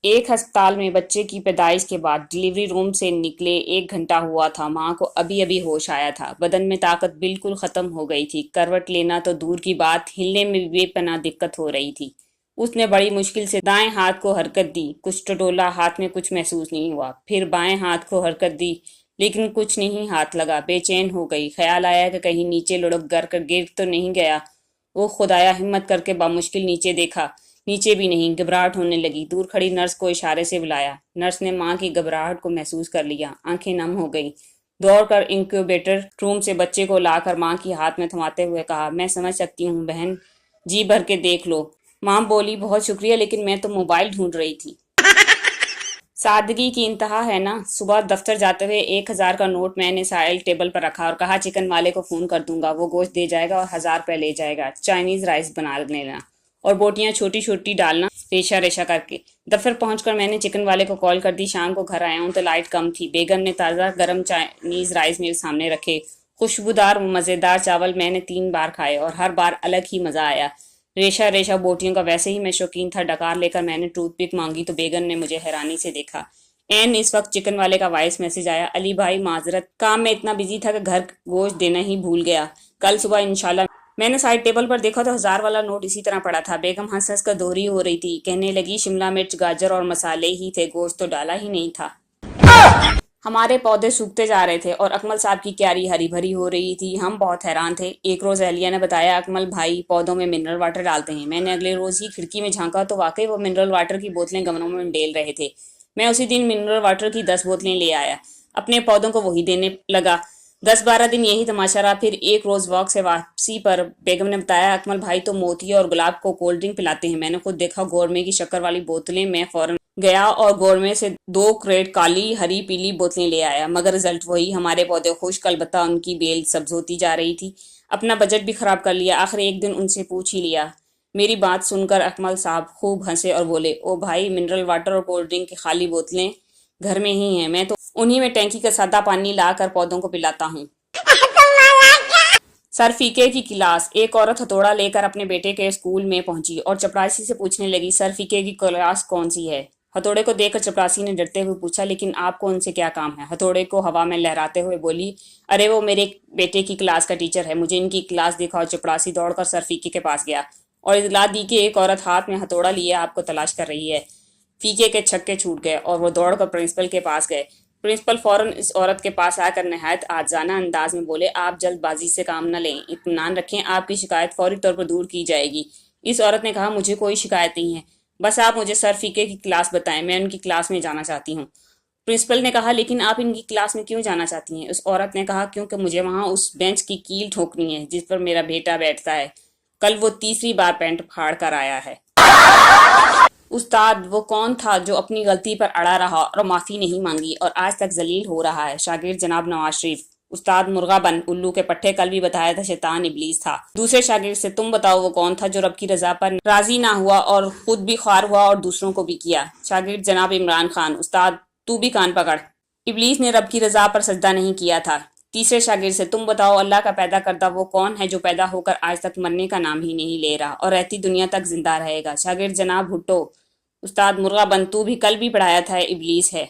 ایک ہسپتال میں بچے کی پیدائش کے بعد ڈلیوری روم سے نکلے 1 گھنٹہ ہوا تھا۔ ماں کو ابھی ابھی ہوش آیا تھا۔ بدن میں طاقت بالکل ختم ہو گئی تھی۔ کروٹ لینا تو دور کی بات، ہلنے میں بھی بے پناہ دقت ہو رہی تھی۔ اس نے بڑی مشکل سے دائیں ہاتھ کو حرکت دی۔ کچھ ٹٹولا، ہاتھ میں کچھ محسوس نہیں ہوا۔ پھر بائیں ہاتھ کو حرکت دی، لیکن کچھ نہیں ہاتھ لگا۔ بے چین ہو گئی۔ خیال آیا کہ کہیں نیچے لڑک کر گر تو نہیں گیا۔ وہ خدایا ہمت کر کے بامشکل نیچے دیکھا۔ نیچے بھی نہیں۔ گھبراہٹ ہونے لگی۔ دور کھڑی نرس کو اشارے سے بلایا۔ نرس نے ماں کی گھبراہٹ کو محسوس کر لیا۔ آنکھیں نم ہو گئیں۔ دوڑ کر انکیوبیٹر روم سے بچے کو لا کر ماں کی ہاتھ میں تھماتے ہوئے کہا، میں سمجھ سکتی ہوں بہن، جی بھر کے دیکھ لو۔ ماں بولی، بہت شکریہ، لیکن میں تو موبائل ڈھونڈ رہی تھی۔ سادگی کی انتہا ہے نا۔ صبح دفتر جاتے ہوئے 1000 کا نوٹ میں نے سائل ٹیبل پر رکھا اور کہا چکن والے کو فون کر دوں گا، وہ گوشت دے جائے گا اور 1000 روپے لے جائے گا۔ چائنیز رائس بنا لینا اور بوٹیاں چھوٹی چھوٹی ڈالنا ریشہ ریشہ کر کے۔ دفتر پہنچ کر میں نے چکن والے کو کال کر دی۔ شام کو گھر آیا ہوں تو لائٹ کم تھی۔ بیگم نے تازہ گرم چائنیز رائس میرے سامنے رکھے۔ خوشبودار و مزیدار چاول میں نے 3 بار کھائے اور ہر بار الگ ہی مزہ آیا۔ ریشہ ریشہ بوٹیوں کا ویسے ہی میں شوقین تھا۔ ڈکار لے کر میں نے ٹوتھ پک مانگی تو بیگم نے مجھے حیرانی سے دیکھا۔ اس وقت چکن والے کا وائس میسج آیا، علی بھائی معذرت، کام میں اتنا بزی تھا کہ گھر گوشت دینا ہی بھول گیا، کل صبح انشاءاللہ۔ میں نے سائڈ ٹیبل پر دیکھا تو 1000 والا نوٹ اسی طرح پڑا تھا۔ بیگم ہنس ہنس کر دوہری ہو رہی تھی۔ کہنے لگی، شملہ مرچ، گاجر اور مسالے ہی تھے، گوشت تو ڈالا ہی نہیں تھا۔ ہمارے پودے سوکھتے جا رہے تھے اور اکمل صاحب کی کیاری ہری بھری ہو رہی تھی۔ ہم بہت حیران تھے۔ ایک روز اہلیہ نے بتایا، اکمل بھائی پودوں میں منرل واٹر ڈالتے ہیں۔ میں نے اگلے روز ہی کھڑکی میں جھانکا تو واقعی وہ منرل واٹر کی بوتلیں گملوں میں ڈیل رہے تھے۔ میں اسی دن منرل واٹر کی 10 بوتلیں لے آیا، اپنے پودوں کو وہی دینے لگا۔ 10-12 دن یہی تماشا رہا۔ پھر ایک روز واک سے واپسی پر بیگم نے بتایا، اکمل بھائی تو موتی اور گلاب کو کولڈ ڈرنک پلاتے ہیں۔ میں نے خود دیکھا گورمے کی شکر والی بوتلیں۔ میں فوراً گیا اور گورمے سے 2 کریٹ کالی، ہری، پیلی بوتلیں لے آیا، مگر رزلٹ وہی، ہمارے پودے خشک، البتہ ان کی بیل سبز ہوتی جا رہی تھی۔ اپنا بجٹ بھی خراب کر لیا۔ آخر ایک دن ان سے پوچھ ہی لیا۔ میری بات سن کر اکمل صاحب خوب ہنسے اور بولے، او بھائی، منرل واٹر اور کولڈ ڈرنک کی خالی بوتلیں گھر میں ہی ہیں، میں تو انہی میں ٹینکی کا سادہ پانی لا کر پودوں کو پلاتا ہوں۔ سر فقہ کی کلاس۔ ایک عورت ہتھوڑا لے کر اپنے بیٹے کے اسکول میں پہنچی اور چپراسی سے پوچھنے لگی، سر فقہ کی کلاس کون سی ہے؟ ہتھوڑے کو دیکھ کر چپراسی نے ڈرتے ہوئے پوچھا، لیکن آپ کو ان سے کیا کام ہے؟ ہتھوڑے کو ہوا میں لہراتے ہوئے بولی، ارے وہ میرے بیٹے کی کلاس کا ٹیچر ہے، مجھے ان کی کلاس دکھاؤ۔ چپراسی دوڑ کر سر فقہ کے پاس گیا اور اطلاع دی کہ ایک عورت ہاتھ میں ہتھوڑا لیے آپ کو تلاش کر رہی ہے۔ فقہ کے چھکے چھوٹ گئے اور وہ دوڑ کر پرنسپل کے پاس گئے۔ پرنسپل فوراً اس عورت کے پاس آ کر نہایت عاجزانہ انداز میں بولے، آپ جلد بازی سے کام نہ لیں، اطمینان رکھیں، آپ کی شکایت فوری طور پر دور کی جائے گی۔ اس عورت نے کہا، مجھے کوئی شکایت نہیں ہے، بس آپ مجھے سر فقہ کی کلاس بتائیں، میں ان کی کلاس میں جانا چاہتی ہوں۔ پرنسپل نے کہا، لیکن آپ ان کی کلاس میں کیوں جانا چاہتی ہیں؟ اس عورت نے کہا، کیونکہ مجھے وہاں اس بینچ کی کیل ٹھوکنی ہے جس پر میرا بیٹا بیٹھتا ہے، کل وہ تیسری بار پینٹ پھاڑ کر آیا ہے۔ استاد، وہ کون تھا جو اپنی غلطی پر اڑا رہا اور معافی نہیں مانگی اور آج تک ذلیل ہو رہا ہے؟ شاگرد جناب نواز شریف۔ استاد، مرغا بن، الو کے پٹھے، کل بھی بتایا تھا شیطان ابلیس تھا۔ دوسرے شاگرد سے، تم بتاؤ وہ کون تھا جو رب کی رضا پر راضی نہ ہوا اور خود بھی خوار ہوا اور دوسروں کو بھی کیا؟ شاگرد جناب عمران خان۔ استاد، تو بھی کان پکڑ، ابلیس نے رب کی رضا پر سجدہ نہیں کیا تھا۔ تیسرے شاگرد سے، تم بتاؤ اللہ کا پیدا کردہ وہ کون ہے جو پیدا ہو کر آج تک مرنے کا نام ہی نہیں لے رہا اور رہتی دنیا تک زندہ رہے گا؟ شاگرد جناب بھٹو۔ استاد، مرغا بن، تو بھی کل بھی پڑھایا تھا ابلیس ہے۔